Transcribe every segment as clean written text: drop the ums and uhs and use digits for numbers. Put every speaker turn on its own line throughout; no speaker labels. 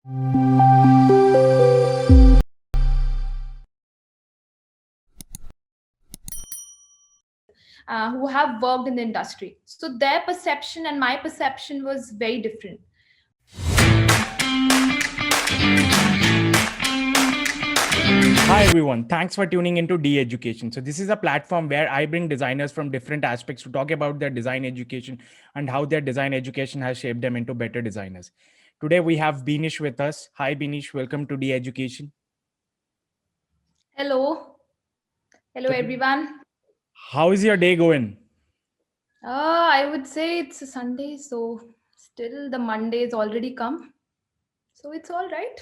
who have worked in the industry. So their perception and my perception was very different.
Hi everyone, thanks for tuning into D Education. So this is a platform where I bring designers from different aspects to talk about their design education and how their design education has shaped them into better designers. Today we have Beenish with us. Hi Beenish, welcome to D Education.
Hello. Hello,
So
everyone.
how is your day going?
I would say it's a Sunday, so still the Monday is already come. So it's all right.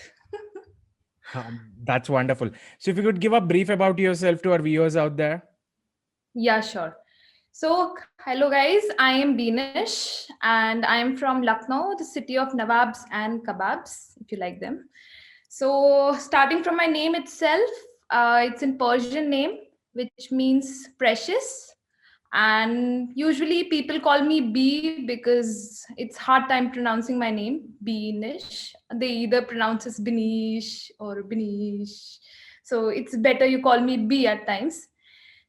That's wonderful. So if you could give a brief about yourself to our viewers out there.
Yeah, sure. So, hello guys, I am Beenish and I am from Lucknow, the city of Nawabs and Kebabs, if you like them. So, starting from my name itself, it's in Persian name, which means precious. And usually people call me B because it's hard time pronouncing my name, Beenish. They either pronounce as Benish or Benish. So, it's better you call me B at times.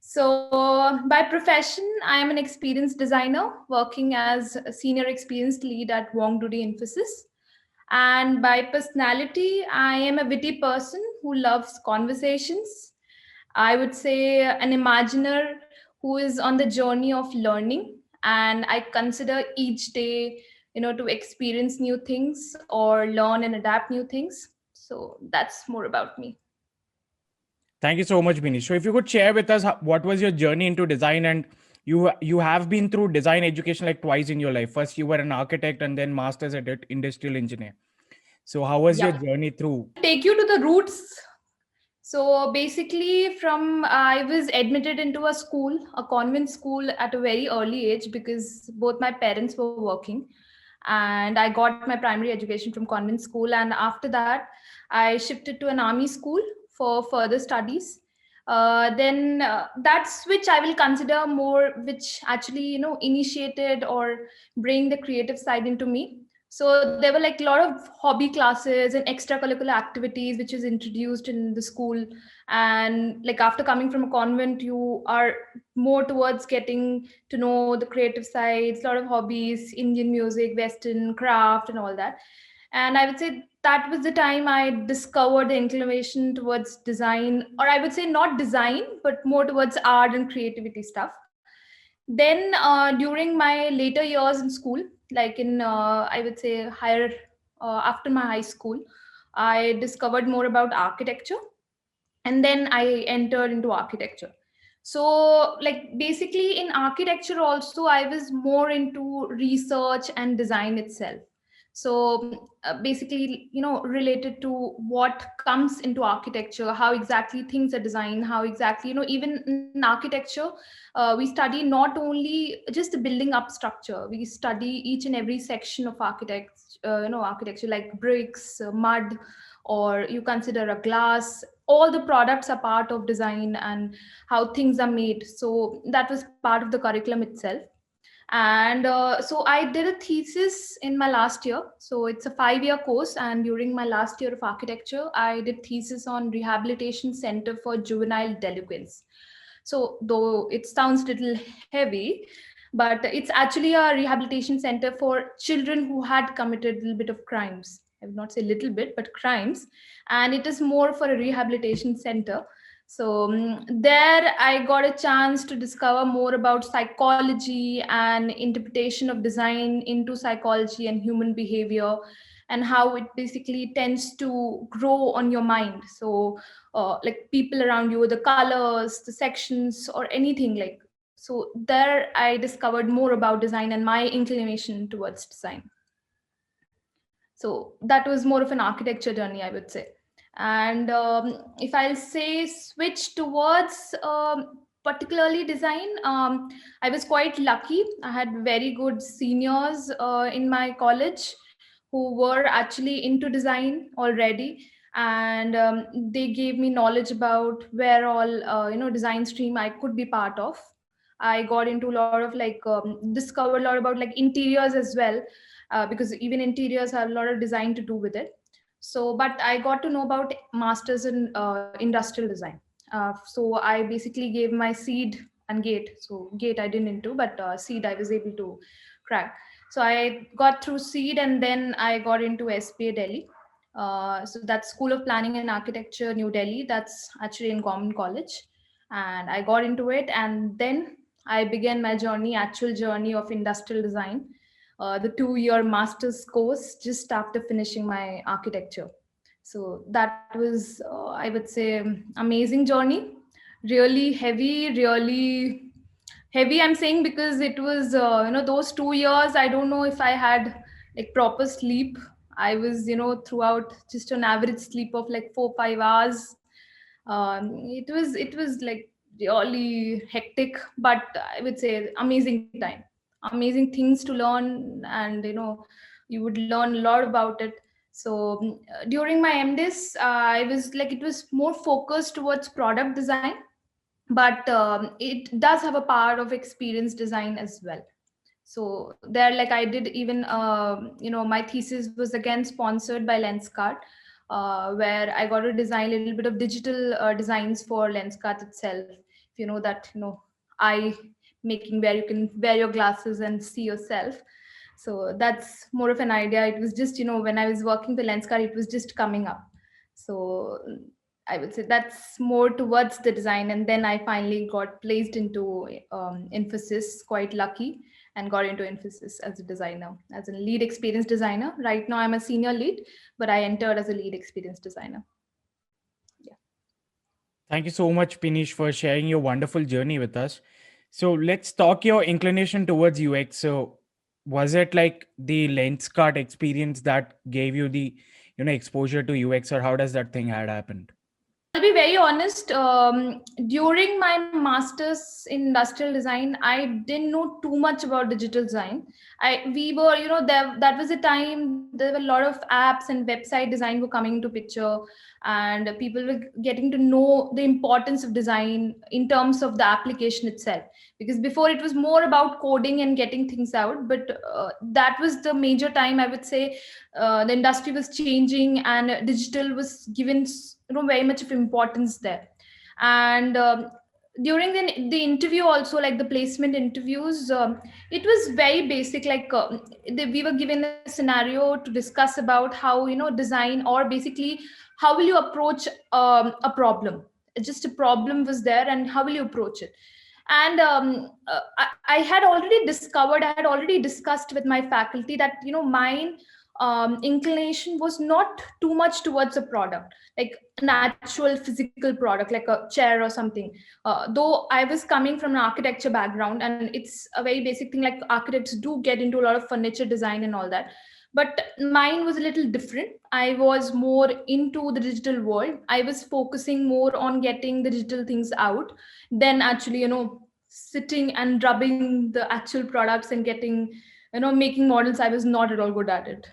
So, by profession, I am an experienced designer working as a senior experienced lead at Wongdoody Infosys. And by personality, I am a witty person who loves conversations. I would say an imaginer who is on the journey of learning. And I consider each day, to experience new things or learn and adapt new things. So, that's more about me.
Thank you so much, Beenish. So if you could share with us what was your journey into design, and you have been through design education like twice in your life. First you were an architect and then masters at it, industrial engineer. So how was your
Yeah.
journey through?
I'll take you to the roots. So basically, from I was admitted into a school, a convent school at a very early age because both my parents were working, and I got my primary education from convent school. And after that, I shifted to an army school for further studies. Then that switch I will consider more, which actually initiated or bring the creative side into me. So there were like a lot of hobby classes and extracurricular activities which is introduced in the school. And like after coming from a convent, you are more towards getting to know the creative sides, a lot of hobbies, Indian music, Western craft, and all that. And I would say that was the time I discovered the inclination towards design, or I would say not design, but more towards art and creativity stuff. Then during my later years in school, like in I would say higher after my high school, I discovered more about architecture, and then I entered into architecture. So like basically in architecture also I was more into research and design itself. So basically related to what comes into architecture, how exactly things are designed, how exactly even in architecture we study not only just the building up structure, we study each and every section of architects architecture, like bricks, mud, or you consider a glass. All the products are part of design and how things are made. So that was part of the curriculum itself. And so I did a thesis in my last year. So it's a 5-year course, and during my last year of architecture I did thesis on rehabilitation center for juvenile delinquents. So though it sounds little heavy, but it's actually a rehabilitation center for children who had committed a little bit of crimes. I would not say little bit, but crimes. And it is more for a rehabilitation center. So there I got a chance to discover more about psychology and interpretation of design into psychology and human behavior, and how it basically tends to grow on your mind. So like people around you, the colors, the sections, or anything like. So there I discovered more about design and my inclination towards design. So that was more of an architecture journey, I would say. And if I'll say switch towards particularly design, I was quite lucky. I had very good seniors in my college who were actually into design already. And they gave me knowledge about where all design stream I could be part of. I got into a lot of like discovered a lot about like interiors as well, because even interiors have a lot of design to do with it. So but I got to know about masters in industrial design. So I basically gave my seed and gate. So gate I didn't into, but seed I was able to crack. So I got through seed, and then I got into SPA Delhi. So that's School of Planning and Architecture, New Delhi. That's actually in Government College, and I got into it, and then I began my journey, actual journey of industrial design, the 2 year master's course just after finishing my architecture. So that was, I would say, amazing journey. Really heavy, really heavy. I'm saying because it was, those 2 years. I don't know if I had like proper sleep. I was, throughout just an average sleep of like 4 5 hours. It was like really hectic, but I would say amazing time, amazing things to learn, and you would learn a lot about it. So during my MDis, I was like, it was more focused towards product design, but it does have a part of experience design as well. So there, like, I did even, my thesis was again sponsored by Lenskart, where I got to design a little bit of digital designs for Lenskart itself. If you know that, eye making, where you can wear your glasses and see yourself. So that's more of an idea. It was just, when I was working the Lenskart, it was just coming up. So I would say that's more towards the design. And then I finally got placed into Infosys, quite lucky, and got into Infosys as a designer, as a lead experience designer. Right now, I'm a senior lead, but I entered as a lead experience designer. Yeah.
Thank you so much, Pinish, for sharing your wonderful journey with us. So let's talk your inclination towards UX. So was it like the lens card experience that gave you the exposure to UX, or how does that thing had happened?
I'll be very honest. During my master's in industrial design, I didn't know too much about digital design. We were, there, that was a time there were a lot of apps and website design were coming into picture, and people were getting to know the importance of design in terms of the application itself. Because before it was more about coding and getting things out, but that was the major time, I would say. The industry was changing, and digital was given very much of importance there. And during the interview also, like the placement interviews, it was very basic, like we were given a scenario to discuss about how design, or basically how will you approach a problem. Just a problem was there, and how will you approach it. And I had already discovered, I had already discussed with my faculty that mine inclination was not too much towards a product, like an actual physical product, like a chair or something. Though I was coming from an architecture background, and it's a very basic thing, like architects do get into a lot of furniture design and all that. But mine was a little different. I was more into the digital world. I was focusing more on getting the digital things out than actually sitting and rubbing the actual products and getting, making models. I was not at all good at it.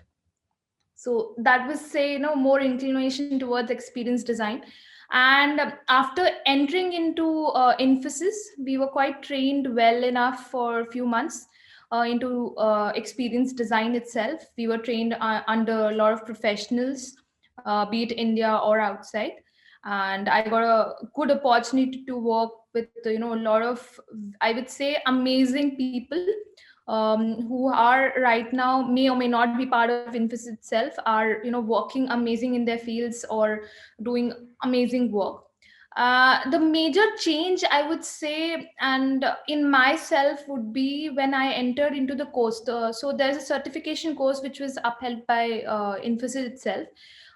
So that was, say, more inclination towards experience design. And after entering into Infosys, we were quite trained well enough for a few months into experience design itself. We were trained under a lot of professionals, be it India or outside. And I got a good opportunity to work with a lot of, I would say, amazing people, who are right now, may or may not be part of Infosys itself, are working amazing in their fields or doing amazing work. The major change, I would say, and in myself, would be when I entered into the course. So there's a certification course which was upheld by Infosys itself,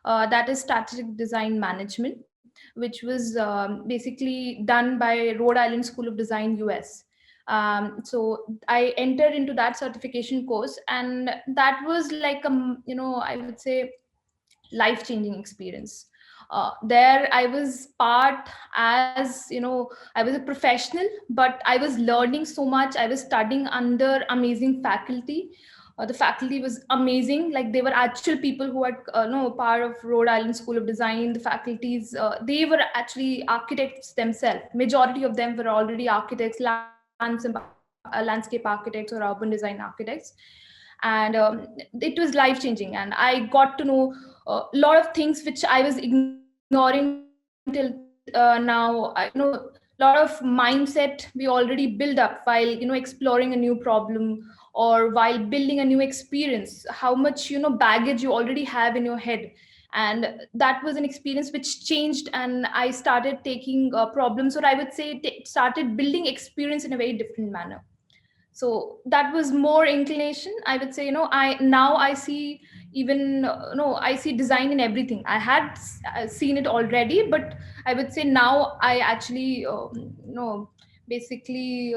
that is strategic design management, which was basically done by Rhode Island School of Design, US. So I entered into that certification course, and that was like I would say, life changing experience. There I was part, as I was a professional, but I was learning so much. I was studying under amazing faculty. The faculty was amazing, like they were actual people who had part of Rhode Island School of Design. The faculties, they were actually architects themselves. Majority of them were already architects, landscape architects or urban design architects. And it was life changing, and I got to know a lot of things which I was ignoring till now. Lot of mindset we already build up while exploring a new problem, or while building a new experience. How much baggage you already have in your head. And that was an experience which changed, and I started taking problems, or I would say started building experience in a very different manner. So that was more inclination, I would say. I now I see, even no I see design in everything. I had seen it already, but I would say now I actually basically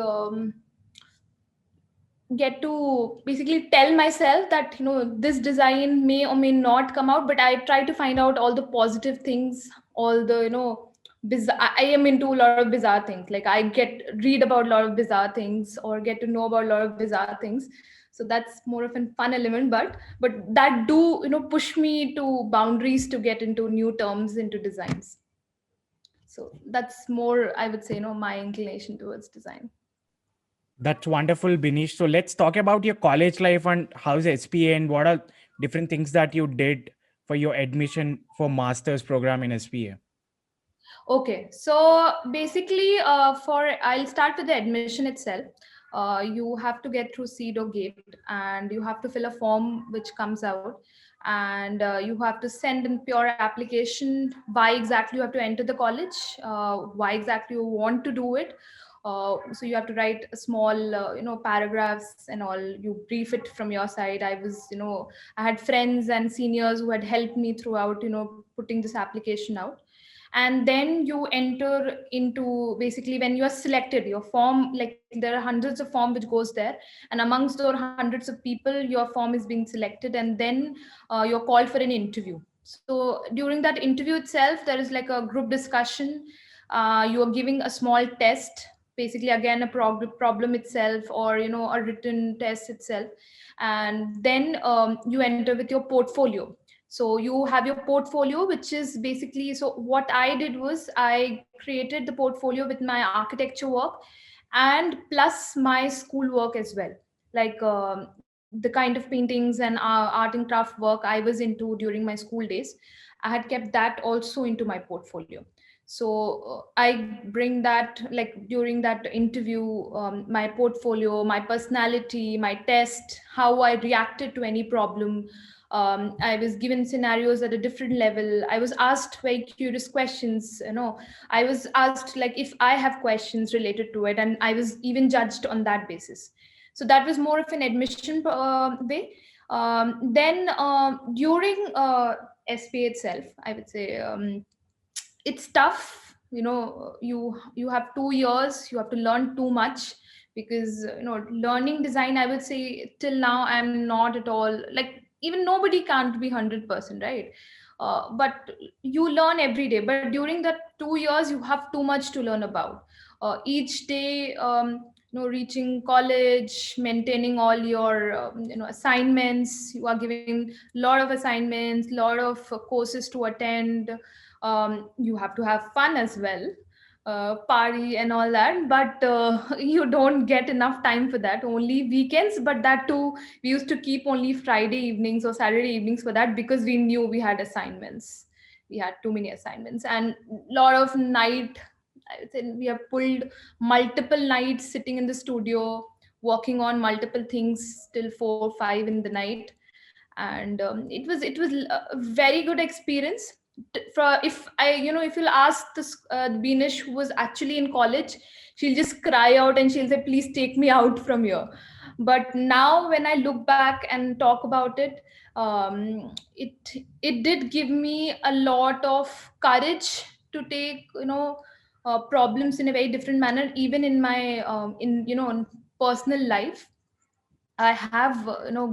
get to basically tell myself that this design may or may not come out, but I try to find out all the positive things, all the I am into a lot of bizarre things. Like I get read about a lot of bizarre things, or get to know about a lot of bizarre things. So that's more of a fun element, but that do push me to boundaries to get into new terms into designs. So that's more, I would say, my inclination towards design.
That's wonderful, Binish. So let's talk about your college life and how's SPA and what are different things that you did for your admission for master's program in SPA.
Okay, so basically, I'll start with the admission itself. You have to get through seed or gate, and you have to fill a form which comes out, and you have to send in pure application. Why exactly you have to enter the college? Why exactly you want to do it? So you have to write a small, paragraphs and all. You brief it from your side. I had friends and seniors who had helped me throughout, putting this application out. And then you enter into, basically when you are selected, your form, like there are hundreds of form which goes there, and amongst those hundreds of people your form is being selected, and then you're called for an interview. So during that interview itself there is like a group discussion. You are giving a small test, basically again a problem itself, or a written test itself. And then you enter with your portfolio. So you have your portfolio, which is basically, so what I did was I created the portfolio with my architecture work and plus my school work as well. Like the kind of paintings and art and craft work I was into during my school days, I had kept that also into my portfolio. So I bring that, like during that interview, my portfolio, my personality, my test, how I reacted to any problem. I was given scenarios at a different level. I was asked very curious questions. I was asked like if I have questions related to it, and I was even judged on that basis. So that was more of an admission way. Then during SPA itself, I would say it's tough. You have 2 years, you have to learn too much, because learning design, I would say till now I'm not at all like, even nobody can't be 100%, right? But you learn every day, but during that 2 years you have too much to learn about. Each day, reaching college, maintaining all your assignments. You are giving a lot of assignments, lot of courses to attend. You have to have fun as well, party and all that, but you don't get enough time for that, only weekends. But that too, we used to keep only Friday evenings or Saturday evenings for that, because we knew we had assignments. We had too many assignments, and lot of night, I would say we have pulled multiple nights sitting in the studio, working on multiple things till 4 5 in the night. And it was a very good experience. For if I if you'll ask this Beenish, who was actually in college, she'll just cry out and she'll say, please take me out from here. But now when I look back and talk about it, it did give me a lot of courage to take problems in a very different manner, even in my in in personal life. I have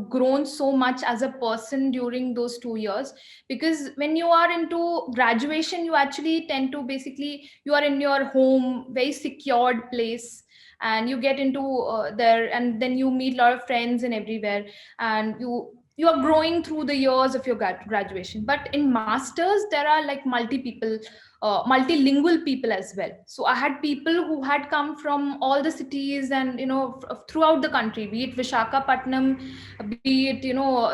grown so much as a person during those 2 years, because when you are into graduation, you actually tend to, basically you are in your home, very secured place, and you get into there, and then you meet a lot of friends and everywhere, and you are growing through the years of your graduation. But in masters there are like multilingual people as well. So I had people who had come from all the cities and throughout the country, be it Vishakhapatnam, be it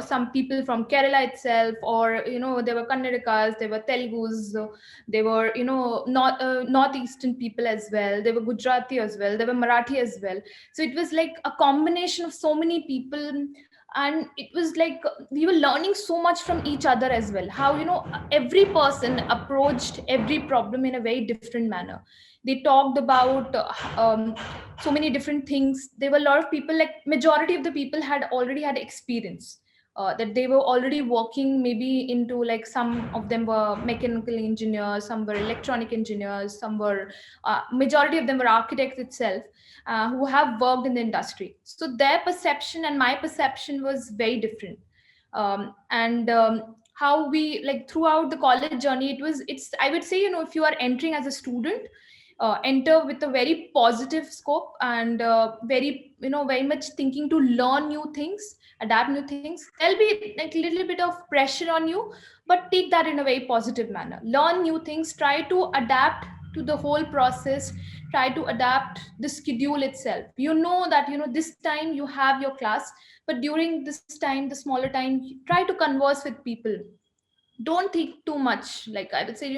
some people from Kerala itself, or there were Kannadikas, there were Telugus, there were northeastern people as well, there were Gujarati as well, there were Marathi as well. So it was like a combination of so many people, and it was like we were learning so much from each other as well, how every person approached every problem in a very different manner. They talked about so many different things. There were a lot of people, like majority of the people had already had experience, that they were already working maybe into, like some of them were mechanical engineers, some were electronic engineers, some were majority of them were architects itself, who have worked in the industry. So their perception and my perception was very different. And How we, like throughout the college journey, it's, I would say, if you are entering as a student, enter with a very positive scope, and very very much thinking to learn new things, adapt new things. There'll be like a little bit of pressure on you, but take that in a very positive manner. Learn new things, try to adapt to the whole process, try to adapt the schedule itself. You know that this time you have your class, but during this time, the smaller time, try to converse with people. Don't think too much. Like I would say,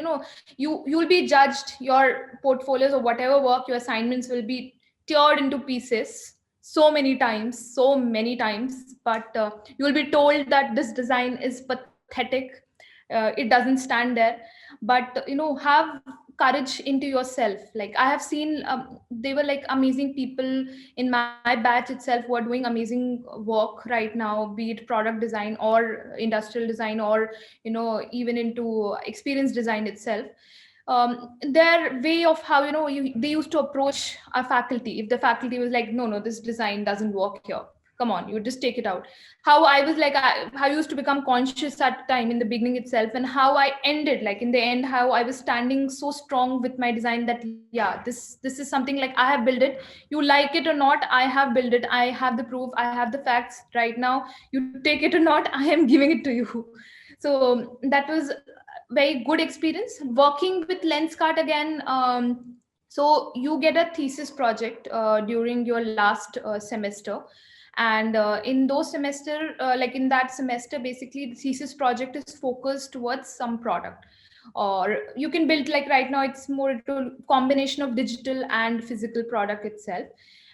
you'll be judged. Your portfolios or whatever work, your assignments will be teared into pieces so many times. But you will be told that this design is pathetic, it doesn't stand there. But have courage into yourself. Like I have seen, they were like amazing people in my batch itself who are doing amazing work right now, be it product design or industrial design, or even into experience design itself. Their way of how they used to approach our faculty, if the faculty was like, no, this design doesn't work here, come on, you just take it out. How I was like, I used to become conscious at time in the beginning itself, and how I ended, like in the end, how I was standing so strong with my design that yeah, this is something like I have built it. You like it or not, I have built it, I have the proof, I have the facts right now. You take it or not, I am giving it to you. So that was very good experience working with Lenskart again. So you get a thesis project during your last semester, and in those semester, like in that semester, basically the thesis project is focused towards some product, or you can build, like right now it's more to combination of digital and physical product itself.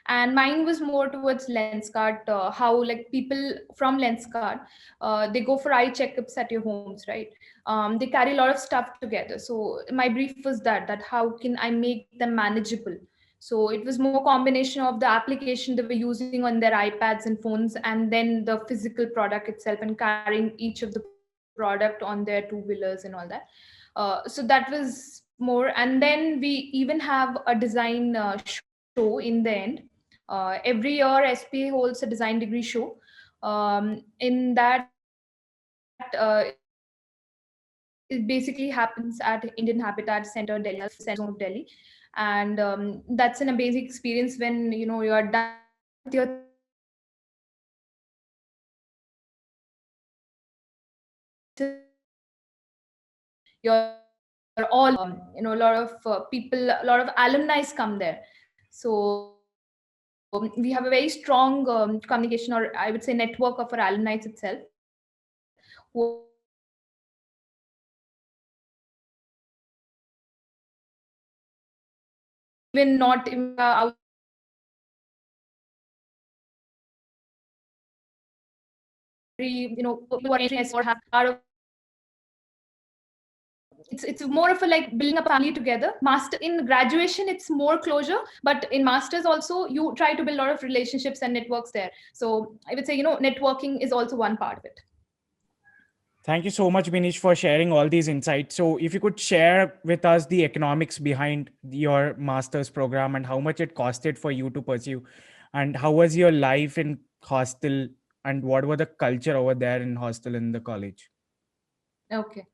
And mine was more towards Lenskart, how like people from Lenskart, they go for eye checkups at your homes, right? They carry a lot of stuff together. So my brief was that how can I make them manageable. So it was more combination of the application they were using on their iPads and phones, and then the physical product itself, and carrying each of the product on their two-wheelers and all that. So that was more. And then we even have a design show in the end. Every year SPA holds a design degree show. In that, it basically happens at Indian Habitat Center, Delhi. That's the central zone of Delhi. And that's an amazing experience when you are done with your thesis project. You're all a lot of people, a lot of alumni come there. So we have a very strong communication, or I would say network of our alumni itself, who are very even not even it's more of a like building up a family together. Master in graduation it's more closure, but in masters also you try to build a lot of relationships and networks there. So I would say networking is also one part of it.
Thank you so much, Beenish, for sharing all these insights. So, if you could share with us the economics behind your master's program and how much it costed for you to pursue, and how was your life in hostel, and what were the culture over there in hostel in the college?
Okay.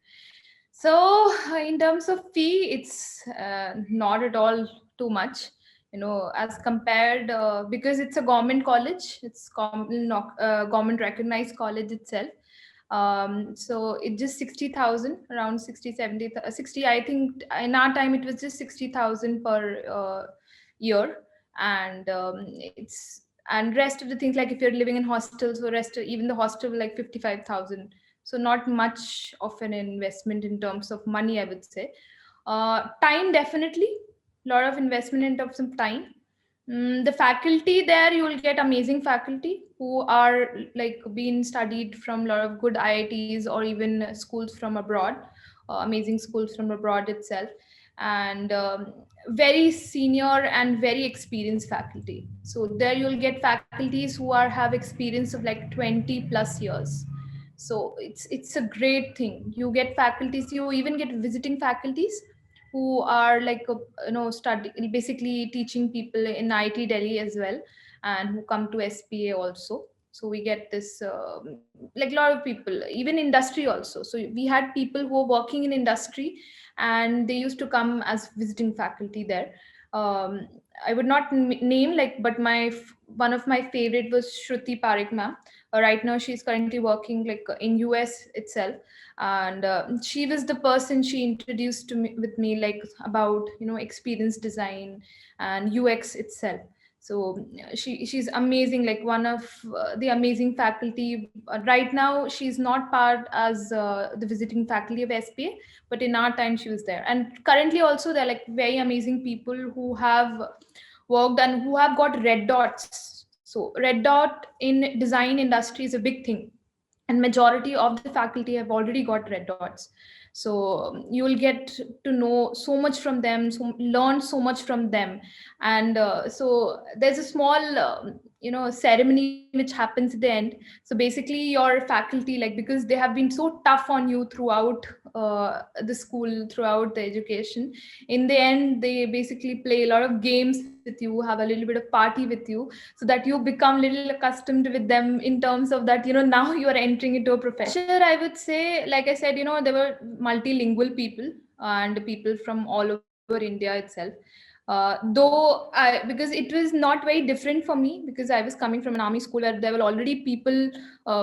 So in terms of fee, it's not at all too much. as compared, because it's a government college, it's government recognized college itself. So it just 60,000, around 60, 70, 60. I think in our time it was just 60,000 per year. And it's, and rest of the things, like if you're living in hostels, or rest even the hostel, like 55,000. So not much of an investment in terms of money, I would say. Time, definitely, lot of investment in terms of time. The faculty there, you will get amazing faculty who are like being studied from a lot of good IITs, or even schools from abroad, amazing schools from abroad itself. And very senior and very experienced faculty. So there you'll get faculties who are have experience of like 20 plus years. So it's a great thing. You get faculties, you even get visiting faculties who are like study, basically teaching people in IT Delhi as well, and who come to SPA also. So we get this like a lot of people, even industry also. So we had people who were working in industry, and they used to come as visiting faculty there. um, I would not name, like, but one of my favorite was Shruti Parekh ma'am. Right now she's currently working like in US itself. And she was the person, she introduced to me with me like about experience design and UX itself. So she's amazing, like one of the amazing faculty. Right now she's not part as the visiting faculty of SPA, but in our time she was there. And currently also they're like very amazing people who have worked and who have got red dots. So red dot in design industry is a big thing, and majority of the faculty have already got red dots. So you will get to know so much from them, so learn so much from them. And so there's a small ceremony which happens at the end. So basically your faculty, like, because they have been so tough on you throughout the school, throughout the education, in the end they basically play a lot of games with you, have a little bit of party with you, so that you become little accustomed with them, in terms of that now you are entering into a profession. I would say, like I said, there were multilingual people and people from all over India itself. Though because it was not very different for me, because I was coming from an army school where there were already people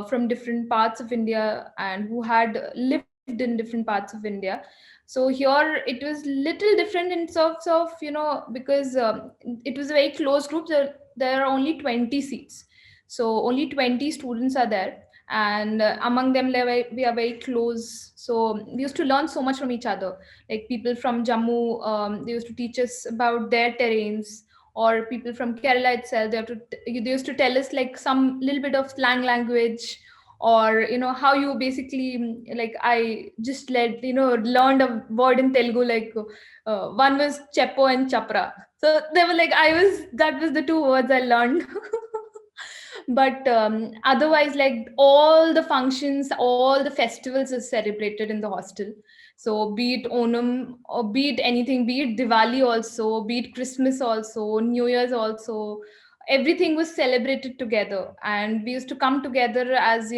from different parts of India and who had lived in different parts of India. So here it was little different in terms of because it was a very close group. There are only 20 seats, so only 20 students are there. And among them we are very close, so we used to learn so much from each other. Like people from Jammu, they used to teach us about their terrains, or people from Kerala itself, they used to tell us like some little bit of slang language, or how you basically like I just learned a word in Telugu, like one was chepo and chapra. So they were like, that was the two words I learned. But otherwise, like all the functions, all the festivals are celebrated in the hostel. So be it Onam, or be it anything, be it Diwali also, be it Christmas also, New Year's also, everything was celebrated together. And we used to come together as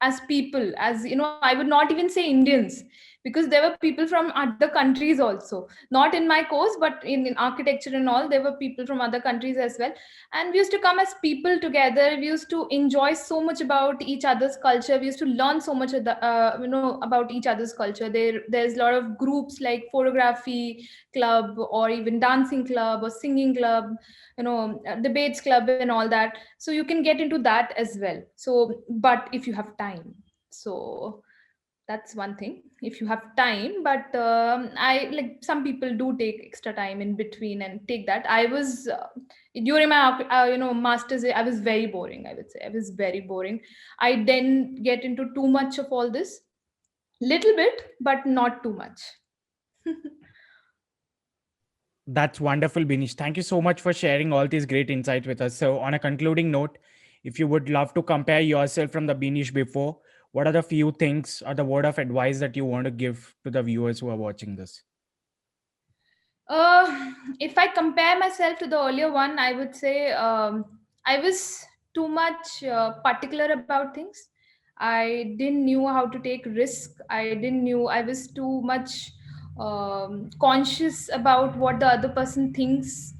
as people, as I would not even say Indians, because there were people from other countries also, not in my course, but in architecture and all, there were people from other countries as well. And we used to come as people together. We used to enjoy so much about each other's culture. We used to learn so much of about each other's culture. There's a lot of groups like photography club, or even dancing club, or singing club, debates club and all that. So you can get into that as well. So but if you have time, so that's one thing, if you have time. But I, like, some people do take extra time in between and take that. I was during my masters, I was very boring, I would say. I was very boring. I didn't get into too much of all this, little bit, but not too much.
That's wonderful, Binish. Thank you so much for sharing all these great insights with us. So, on a concluding note, if you would love to compare yourself from the Binish before, what are the few things or the word of advice that you want to give to the viewers who are watching this?
If I compare myself to the earlier one, I would say I was too much particular about things. I didn't knew how to take risk. I didn't knew. I was too much conscious about what the other person thinks.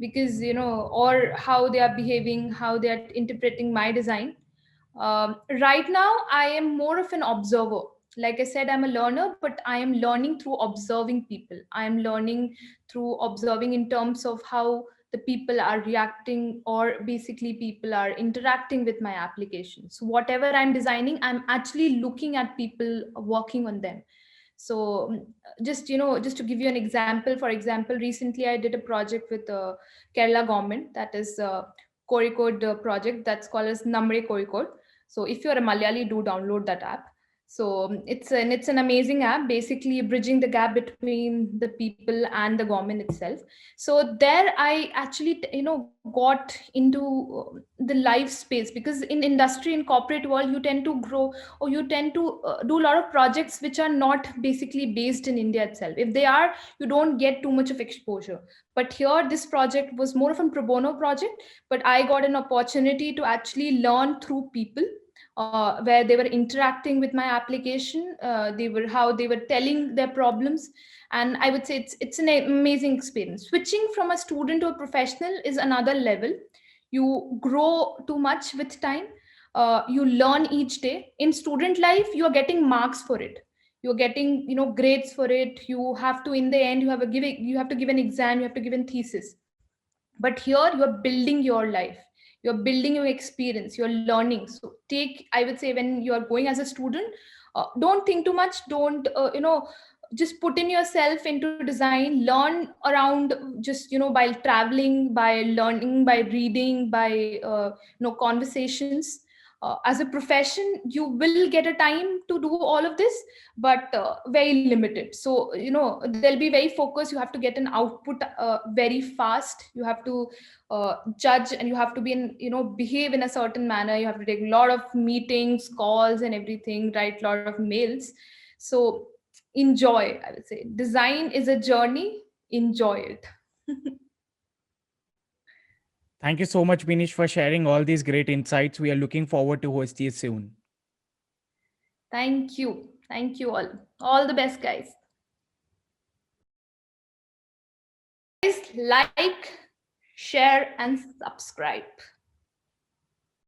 because or how they are behaving, how they are interpreting my design. Right now I am more of an observer. Like I said, I'm a learner, but I am learning through observing people. I am learning through observing in terms of how the people are reacting, or basically people are interacting with my application. So whatever I'm designing, I'm actually looking at people working on them. So just to give you an example, for example, recently I did a project with Kerala government, that is Kozhikode project, that's called as Namre Kozhikode. So if you're a Malayali, do download that app. So it's an amazing app, basically bridging the gap between the people and the government itself. So there I actually got into the live space, because in industry, in corporate world, you tend to grow, or you tend to do a lot of projects which are not basically based in India itself. If they are, you don't get too much of exposure. But here, this project was more of a pro bono project, but I got an opportunity to actually learn through people, where they were interacting with my application. They were how they were telling their problems, and I would say it's an amazing experience. Switching from a student to a professional is another level. You grow too much with time. You learn each day. In student life, you are getting marks for it. You're getting grades for it. You have to, in the end, you have to give an exam, you have to give a thesis. But here you're building your life, you're building your experience, you're learning. So take, I would say, when you are going as a student, don't think too much. Don't just put in yourself into design. Learn around, just by traveling, by learning, by reading, by conversations. As a profession, you will get a time to do all of this, but very limited. So they'll be very focused. You have to get an output very fast. You have to judge, and you have to be in behave in a certain manner. You have to take a lot of meetings, calls, and everything, write a lot of mails. So enjoy, I would say. Design is a journey. Enjoy it.
Thank you so much, Beenish, for sharing all these great insights. We are looking forward to host you soon.
Thank you all the best, guys. Guys, like, share, and subscribe.